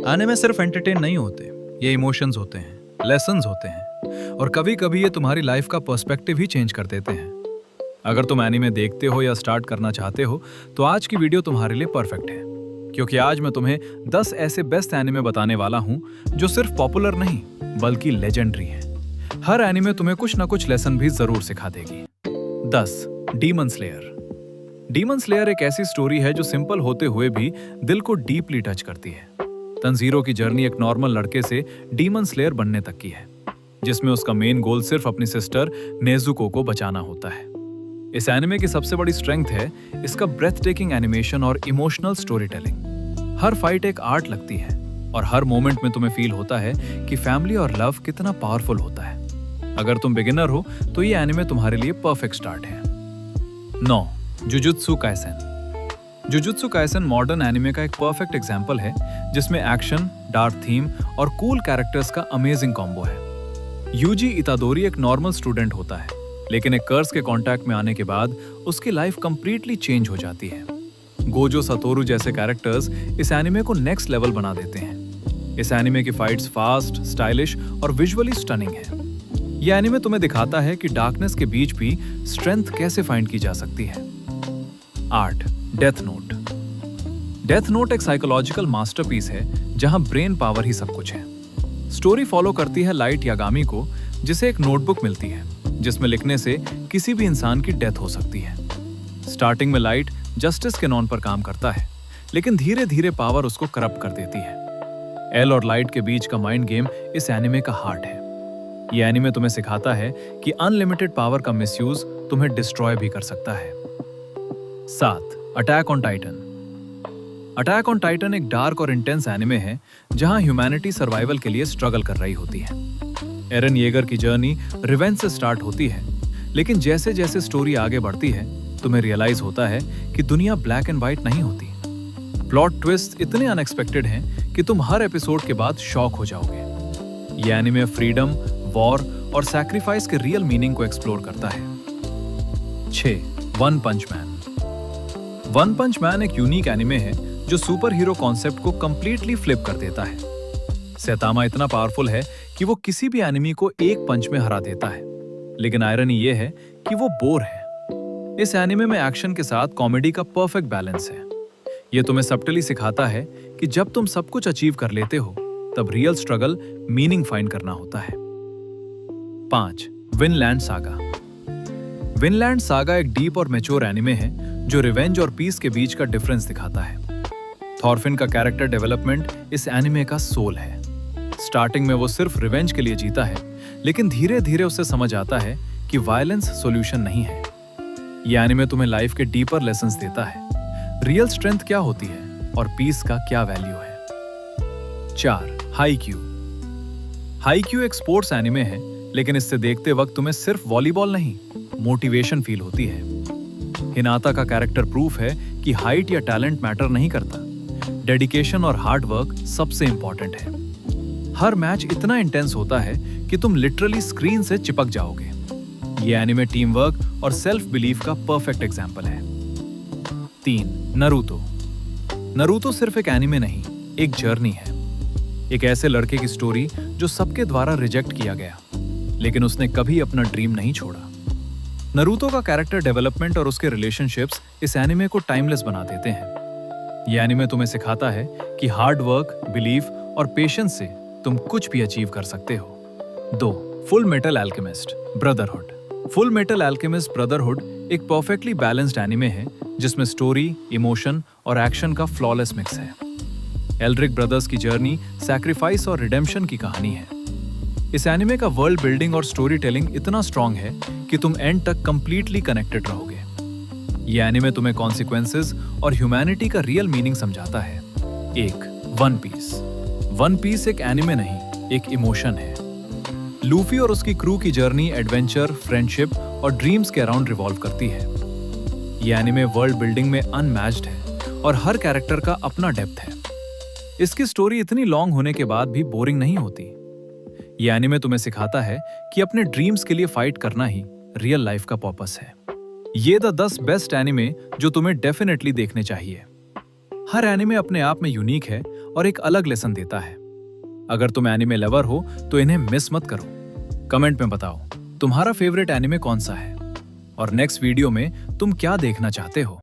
Anime सिर्फ entertain नहीं होते, ये इमोशंस होते हैं, लेसन्स होते हैं और कभी कभी ये तुम्हारी लाइफ का पर्सपेक्टिव ही चेंज कर देते हैं। अगर तुम एनिमे देखते हो या स्टार्ट करना चाहते हो तो आज की वीडियो तुम्हारे लिए परफेक्ट है, क्योंकि आज मैं तुम्हें 10 ऐसे बेस्ट एनिमे बताने वाला हूं जो सिर्फ पॉपुलर नहीं बल्कि लेजेंडरी हैं। हर एनिमे तुम्हें कुछ ना कुछ लेसन भी जरूर सिखा देगी। 10 डीमन स्लेयर। डीमन स्लेयर एक ऐसी स्टोरी है जो सिंपल होते हुए भी दिल को डीपली टच करती है। तंजीरो की जर्नी एक नॉर्मल लड़के से डीमन स्लेयर बनने तक की है, जिसमें उसका मेन गोल सिर्फ अपनी सिस्टर नेजुको को बचाना होता है। इस एनिमे की सबसे बड़ी स्ट्रेंथ है इसका ब्रेथ टेकिंग एनिमेशन और इमोशनल स्टोरी टेलिंग। हर फाइट एक आर्ट लगती है और हर मोमेंट में तुम्हें फील होता है कि फैमिली और लव कितना पावरफुल होता है। अगर तुम बिगिनर हो तो ये एनिमे तुम्हारे लिए परफेक्ट स्टार्ट है। 9 jujutsu Kaisen. Jujutsu Kaisen modern anime का एक परफेक्ट एग्जांपल है, जिसमें एक्शन, डार्क थीम और कूल कैरेक्टर्स का अमेजिंग कॉम्बो है। यूजी इतादोरी एक नॉर्मल स्टूडेंट होता है, लेकिन एक कर्स के कांटेक्ट में आने के बाद उसकी लाइफ कंप्लीटली चेंज हो जाती है। गोजो सतोरू जैसे कैरेक्टर्स इस एनिमे को नेक्स्ट लेवल बना देते हैं। इस एनिमे की फाइट्स फास्ट, स्टाइलिश और विजुअली स्टनिंग है। यह एनिमे तुम्हें दिखाता है कि डार्कनेस के बीच भी स्ट्रेंथ कैसे फाइंड की जा सकती है। 8 डेथ नोट। डेथ नोट एक साइकोलॉजिकल मास्टरपीस है जहां ब्रेन पावर ही सब कुछ है। स्टोरी फॉलो करती है लाइट यागामी को, जिसे एक नोटबुक मिलती है जिसमें लिखने से किसी भी इंसान की डेथ हो सकती है। स्टार्टिंग में लाइट जस्टिस के नॉन पर काम करता है, लेकिन धीरे धीरे पावर उसको करप्ट कर देती है। एल और लाइट के बीच का माइंड गेम इस एनिमे का हार्ट है। यह एनिमे तुम्हें सिखाता है कि अनलिमिटेड पावर का मिसयूज तुम्हें डिस्ट्रॉय भी कर सकता है। 7 attack on Titan. Attack on Titan एक डार्क और इंटेंस एनिमे है जहां ह्यूमैनिटी सर्वाइवल के लिए स्ट्रगल कर रही होती है। एरन येगर की जर्नी रिवेंज से स्टार्ट होती है, लेकिन जैसे जैसे स्टोरी आगे बढ़ती है तुम्हें रियलाइज होता है कि दुनिया ब्लैक एंड व्हाइट नहीं होती। प्लॉट ट्विस्ट इतने अनएक्सपेक्टेड हैं कि तुम हर एपिसोड के बाद शॉक हो जाओगे। यह एनिमे फ्रीडम, वॉर और सैक्रिफाइस के रियल मीनिंग को एक्सप्लोर करता है। 6 वन पंच मैन। वन पंच मैन एक यूनिक एनिमे है जो सुपर हीरो कॉन्सेप्ट को कंप्लीटली फ्लिप कर देता है। सैतामा इतना पावरफुल है कि वो किसी भी एनिमी को एक पंच में हरा देता है, लेकिन आयरनी ये है कि वो बोर है। इस एनिमे में एक्शन के साथ कॉमेडी का परफेक्ट बैलेंस है। ये तुम्हें सबटली सिखाता है कि जब तुम सब कुछ अचीव कर लेते हो तब रियल स्ट्रगल मीनिंग फाइंड करना होता है। 5 विनलैंड सागा। विनलैंड सागा एक डीप और मैच्योर एनिमे है जो रिवेंज और पीस के बीच का डिफरेंस दिखाता है। थॉरफिन का कैरेक्टर डेवलपमेंट इस एनिमे का सोल है। स्टार्टिंग में वो सिर्फ रिवेंज के लिए जीता है, लेकिन धीरे धीरे उसे समझ आता है कि वायलेंस सॉल्यूशन नहीं है। यह एनिमे तुम्हें लाइफ के डीपर लेसन्स देता है, रियल स्ट्रेंथ क्या होती है और पीस का क्या वैल्यू है। 4 हाईक्यू। हाईक्यू एक स्पोर्ट्स एनिमे है, लेकिन इससे देखते वक्त तुम्हें सिर्फ वॉलीबॉल नहीं मोटिवेशन फील होती है। हिनाता का कैरेक्टर प्रूफ है कि हाइट या टैलेंट मैटर नहीं करता, डेडिकेशन और हार्ड वर्क सबसे इंपॉर्टेंट है। हर मैच इतना इंटेंस होता है कि तुम लिटरली स्क्रीन से चिपक जाओगे। यह एनिमे टीम वर्क और सेल्फ बिलीफ का परफेक्ट एग्जांपल है। 3 नरूतो। नरूतो सिर्फ एक एनिमे नहीं, एक जर्नी है। एक ऐसे लड़के की स्टोरी जो सबके द्वारा रिजेक्ट किया गया, लेकिन उसने कभी अपना ड्रीम नहीं छोड़ा। नरूतो का कैरेक्टर डेवलपमेंट और उसके रिलेशनशिप्स इस एनिमे को टाइमलेस बना देते हैं। यह एनिमे तुम्हें सिखाता है कि हार्ड वर्क, बिलीफ और पेशेंस से तुम कुछ भी अचीव कर सकते हो। 2 full metal alchemist brotherhood. Full metal alchemist brotherhood एक परफेक्टली बैलेंस्ड एनिमे है जिसमें स्टोरी, इमोशन और एक्शन का फ्लॉलेस मिक्स है। एल्ड्रिक ब्रदर्स की जर्नी सैक्रिफाइस और रिडेम्पशन की कहानी है। इस एनिमे का वर्ल्ड बिल्डिंग और स्टोरी टेलिंग इतना स्ट्रॉन्ग है कि तुम एंड तक कंप्लीटली कनेक्टेड रहोगे। यह एनिमे तुम्हें कॉन्सिक्वेंसेस और ह्यूमैनिटी का रियल मीनिंग समझाता है। 1 वन पीस। वन पीस एक एनिमे नहीं, एक इमोशन है। लूफी और उसकी क्रू की जर्नी एडवेंचर, फ्रेंडशिप और ड्रीम्स के अराउंड रिवॉल्व करती है। यह एनिमे वर्ल्ड बिल्डिंग में अनमैच्ड है और हर कैरेक्टर का अपना डेप्थ है। इसकी स्टोरी इतनी लॉन्ग होने के बाद भी बोरिंग नहीं होती। यह एनिमे तुम्हें सिखाता है कि अपने ड्रीम्स के लिए फाइट करना ही रियल लाइफ का पर्पस है। ये द 10 बेस्ट एनिमे जो तुम्हें डेफिनेटली देखने चाहिए। हर एनिमे अपने आप में यूनिक है और एक अलग लेसन देता है। अगर तुम एनिमे लवर हो तो इन्हें मिस मत करो। कमेंट में बताओ तुम्हारा फेवरेट एनिमे कौन सा है और नेक्स्ट वीडियो में तुम क्या देखना चाहते हो।